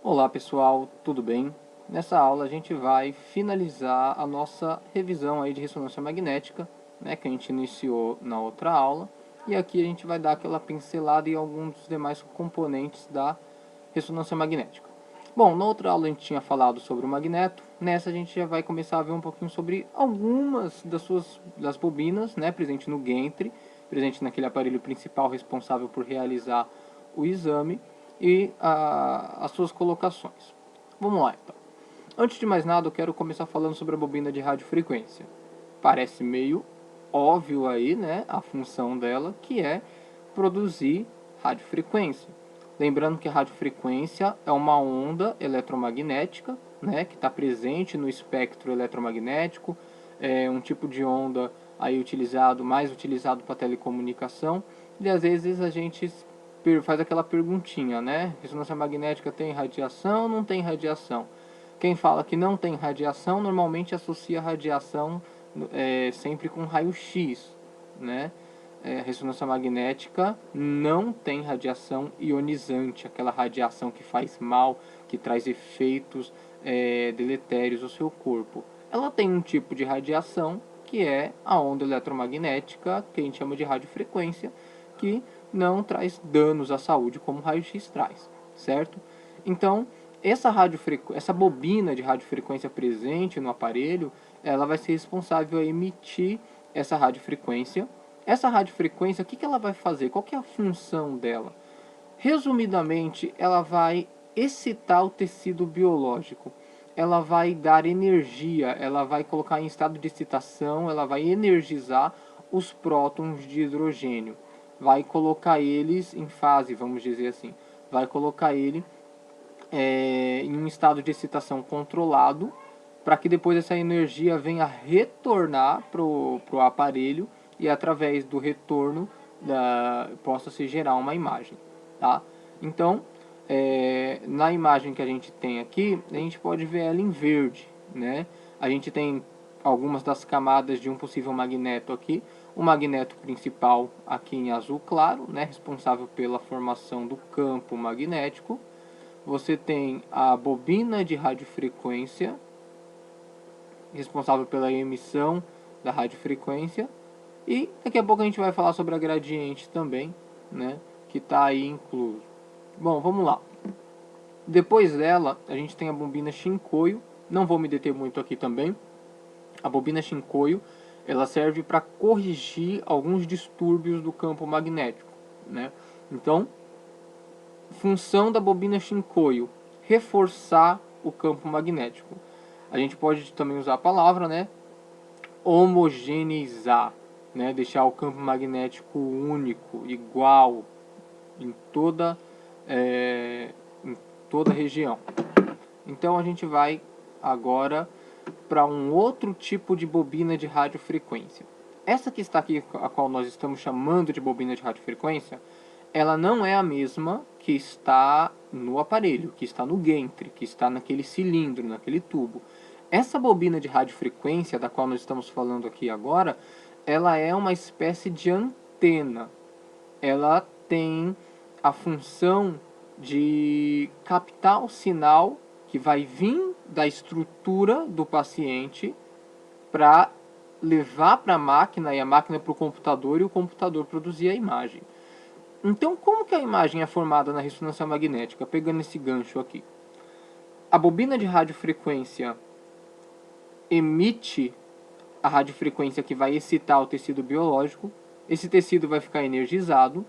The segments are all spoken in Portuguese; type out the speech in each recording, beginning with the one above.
Olá pessoal, tudo bem? Nessa aula a gente vai finalizar a nossa revisão aí de ressonância magnética, né, que a gente iniciou na outra aula, e aqui a gente vai dar aquela pincelada em alguns dos demais componentes da ressonância magnética. Bom, na outra aula a gente tinha falado sobre o magneto, nessa a gente já vai começar a ver um pouquinho sobre algumas das bobinas, né, presente no Gantry, presente naquele aparelho principal responsável por realizar o exame, e as suas colocações. Vamos lá então. Antes de mais nada, eu quero começar falando sobre a bobina de radiofrequência. Parece meio óbvio aí, né, a função dela, que é produzir radiofrequência. Lembrando que a radiofrequência é uma onda eletromagnética, né, que está presente no espectro eletromagnético, é um tipo de onda aí mais utilizado para telecomunicação, e às vezes a gente faz aquela perguntinha, né? Ressonância magnética tem radiação ou não tem radiação? Quem fala que não tem radiação normalmente associa radiação sempre com raio-x, né? Ressonância magnética não tem radiação ionizante, aquela radiação que faz mal, que traz efeitos deletérios ao seu corpo. Ela tem um tipo de radiação que é a onda eletromagnética, que a gente chama de radiofrequência, que não traz danos à saúde como o raio-x traz, certo? Então, essa bobina de radiofrequência presente no aparelho, ela vai ser responsável a emitir essa radiofrequência. Essa radiofrequência, o que ela vai fazer? Qual que é a função dela? Resumidamente, ela vai excitar o tecido biológico. Ela vai dar energia, ela vai colocar em estado de excitação, ela vai energizar os prótons de hidrogênio. Vai colocar eles em fase, vamos dizer assim. Vai colocar ele em um estado de excitação controlado, para que depois essa energia venha retornar para o aparelho e através do retorno possa se gerar uma imagem. Tá? Então, na imagem que a gente tem aqui, a gente pode ver ela em verde. Né? A gente tem algumas das camadas de um possível magneto aqui. O magneto principal aqui em azul claro, né, responsável pela formação do campo magnético. Você tem a bobina de radiofrequência, responsável pela emissão da radiofrequência. E daqui a pouco a gente vai falar sobre a gradiente também, né, que está aí incluso. Bom, vamos lá. Depois dela, a gente tem a bobina Shinkoio. Não vou me deter muito aqui também. A bobina Shinkoio, ela serve para corrigir alguns distúrbios do campo magnético, né? Então, função da bobina Shinkoio, reforçar o campo magnético. A gente pode também usar a palavra, né, homogeneizar, né, deixar o campo magnético único, igual em em toda a região. Então a gente vai agora para um outro tipo de bobina de radiofrequência. Essa que está aqui, a qual nós estamos chamando de bobina de radiofrequência, ela não é a mesma que está no aparelho, que está no Gantry, que está naquele cilindro, naquele tubo. Essa bobina de radiofrequência, da qual nós estamos falando aqui agora, ela é uma espécie de antena. Ela tem a função de captar o sinal que vai vir da estrutura do paciente para levar para a máquina e a máquina para o computador e o computador produzir a imagem. Então, como que a imagem é formada na ressonância magnética? Pegando esse gancho aqui. A bobina de radiofrequência emite a radiofrequência que vai excitar o tecido biológico. Esse tecido vai ficar energizado.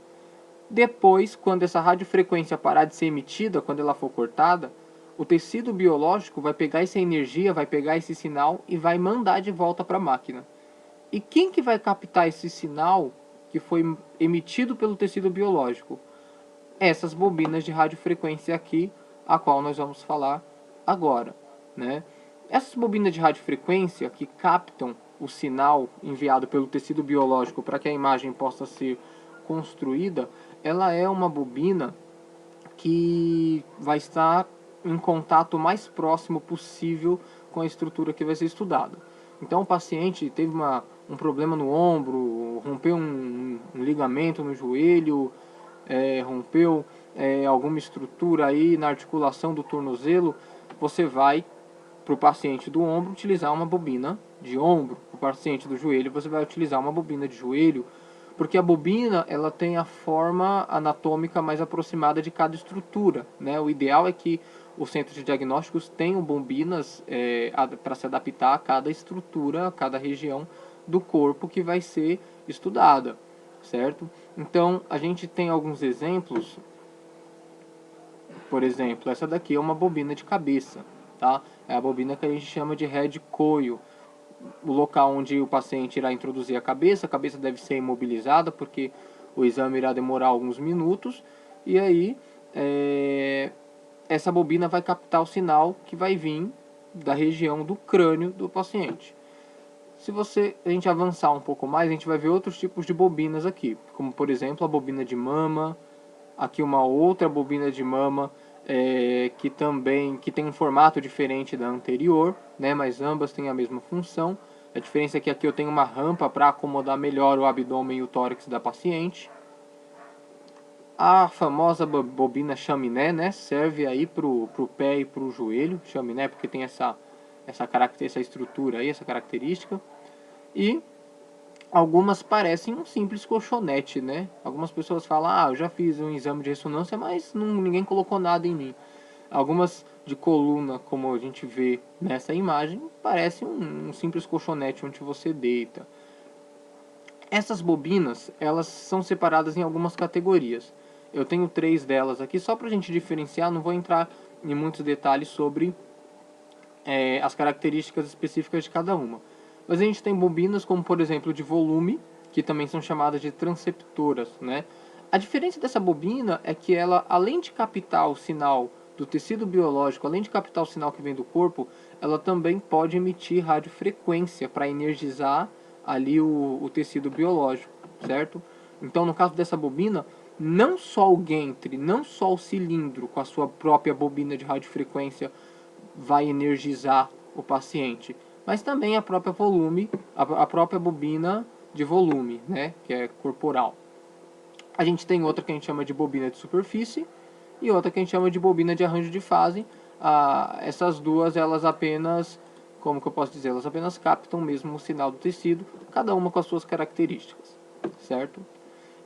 Depois, quando essa radiofrequência parar de ser emitida, quando ela for cortada, o tecido biológico vai pegar essa energia, vai pegar esse sinal e vai mandar de volta para a máquina. E quem que vai captar esse sinal que foi emitido pelo tecido biológico? Essas bobinas de radiofrequência aqui, a qual nós vamos falar agora, né? Essas bobinas de radiofrequência que captam o sinal enviado pelo tecido biológico para que a imagem possa ser construída, ela é uma bobina que vai estar em contato mais próximo possível com a estrutura que vai ser estudada. Então o paciente teve um problema no ombro, rompeu um ligamento no joelho, rompeu alguma estrutura aí na articulação do tornozelo, você vai, para o paciente do ombro, utilizar uma bobina de ombro. Para o paciente do joelho, você vai utilizar uma bobina de joelho, porque a bobina ela tem a forma anatômica mais aproximada de cada estrutura, né? O ideal é que os centros de diagnósticos tenham bobinas para se adaptar a cada estrutura, a cada região do corpo que vai ser estudada, certo? Então, a gente tem alguns exemplos. Por exemplo, essa daqui é uma bobina de cabeça, tá? É a bobina que a gente chama de head coil. O local onde o paciente irá introduzir a cabeça deve ser imobilizada, porque o exame irá demorar alguns minutos, e aí essa bobina vai captar o sinal que vai vir da região do crânio do paciente. Se a gente avançar um pouco mais, a gente vai ver outros tipos de bobinas aqui, como por exemplo a bobina de mama, aqui uma outra bobina de mama que tem um formato diferente da anterior, né, mas ambas têm a mesma função. A diferença é que aqui eu tenho uma rampa para acomodar melhor o abdômen e o tórax da paciente. A famosa bobina chaminé, né, serve aí pro pé e pro joelho, chaminé porque tem essa estrutura aí, essa característica. E algumas parecem um simples colchonete, né? Algumas pessoas falam, eu já fiz um exame de ressonância, mas ninguém colocou nada em mim. Algumas de coluna, como a gente vê nessa imagem, parece um simples colchonete onde você deita. Essas bobinas, elas são separadas em algumas categorias. Eu tenho 3 delas aqui, só para a gente diferenciar, não vou entrar em muitos detalhes sobre as características específicas de cada uma. Mas a gente tem bobinas como, por exemplo, de volume, que também são chamadas de transceptoras, né? A diferença dessa bobina é que ela, além de captar o sinal do tecido biológico, além de captar o sinal que vem do corpo, ela também pode emitir radiofrequência para energizar ali o tecido biológico, certo? Então, no caso dessa bobina, não só o gantry, não só o cilindro com a sua própria bobina de radiofrequência vai energizar o paciente, mas também a própria a própria bobina de volume, né, que é corporal. A gente tem outra que a gente chama de bobina de superfície e outra que a gente chama de bobina de arranjo de fase. Essas duas, elas apenas, como que eu posso dizer, elas apenas captam mesmo o sinal do tecido, cada uma com as suas características, certo?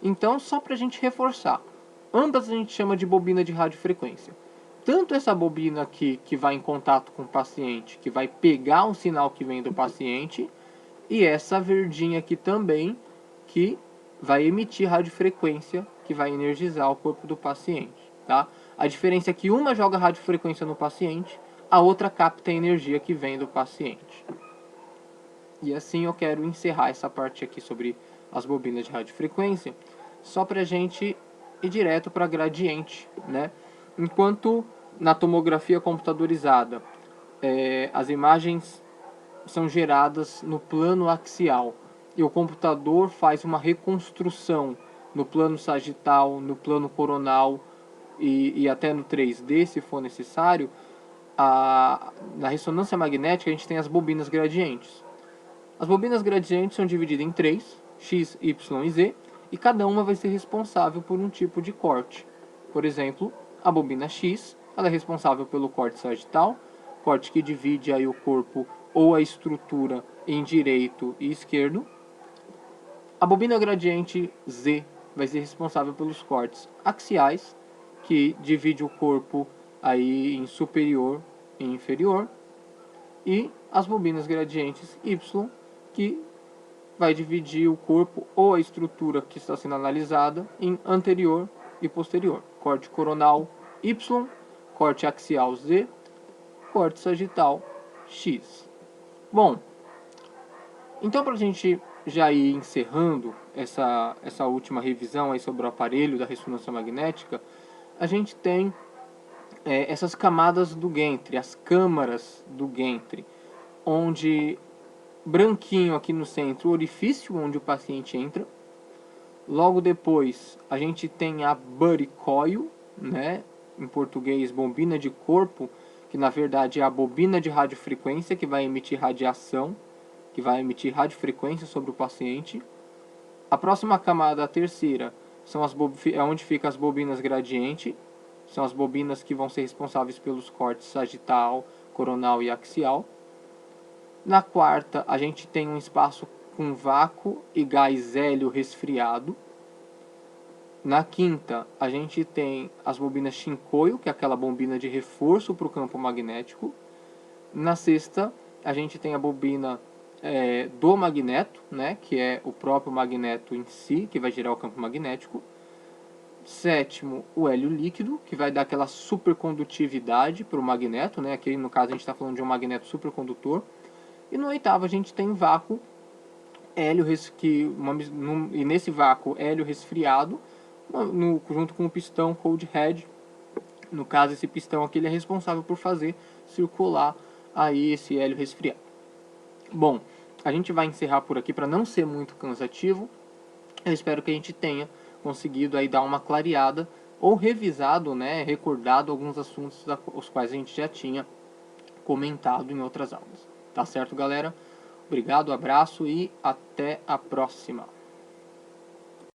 Então, só para a gente reforçar, ambas a gente chama de bobina de radiofrequência. Tanto essa bobina aqui, que vai em contato com o paciente, que vai pegar um sinal que vem do paciente, e essa verdinha aqui também, que vai emitir radiofrequência, que vai energizar o corpo do paciente, tá? A diferença é que uma joga radiofrequência no paciente, a outra capta a energia que vem do paciente. E assim eu quero encerrar essa parte aqui sobre as bobinas de radiofrequência, só para a gente ir direto para gradiente, né? Enquanto na tomografia computadorizada as imagens são geradas no plano axial e o computador faz uma reconstrução no plano sagital, no plano coronal e até no 3D, se for necessário, na ressonância magnética a gente tem as bobinas gradientes. As bobinas gradientes são divididas em 3, X, Y e Z, e cada uma vai ser responsável por um tipo de corte. Por exemplo, a bobina X, ela é responsável pelo corte sagital, corte que divide aí o corpo ou a estrutura em direito e esquerdo. A bobina gradiente Z vai ser responsável pelos cortes axiais, que divide o corpo aí em superior e inferior, e as bobinas gradientes Y, que vai dividir o corpo ou a estrutura que está sendo analisada em anterior e posterior. Corte coronal Y, corte axial Z, corte sagital X. Bom, então para a gente já ir encerrando essa última revisão aí sobre o aparelho da ressonância magnética, a gente tem essas camadas do gantry, as câmaras do gantry, onde branquinho aqui no centro, o orifício onde o paciente entra. Logo depois a gente tem a body coil, né? Em português, bobina de corpo, que na verdade é a bobina de radiofrequência que vai emitir radiação, que vai emitir radiofrequência sobre o paciente. A próxima camada, a terceira, é onde ficam as bobinas gradiente, são as bobinas que vão ser responsáveis pelos cortes sagital, coronal e axial. Na quarta, a gente tem um espaço com vácuo e gás hélio resfriado. Na quinta, a gente tem as bobinas chincoio, que é aquela bobina de reforço para o campo magnético. Na sexta, a gente tem a bobina do magneto, né, que é o próprio magneto em si, que vai gerar o campo magnético. Sétimo, o hélio líquido, que vai dar aquela supercondutividade para o magneto, né? Aqui no caso a gente está falando de um magneto supercondutor. E no oitavo a gente tem vácuo, hélio e nesse vácuo hélio resfriado, junto com o pistão cold head. No caso, esse pistão aqui ele é responsável por fazer circular aí esse hélio resfriado. Bom, a gente vai encerrar por aqui para não ser muito cansativo. Eu espero que a gente tenha conseguido aí dar uma clareada ou revisado, né, recordado alguns assuntos os quais a gente já tinha comentado em outras aulas. Tá certo, galera? Obrigado, abraço e até a próxima.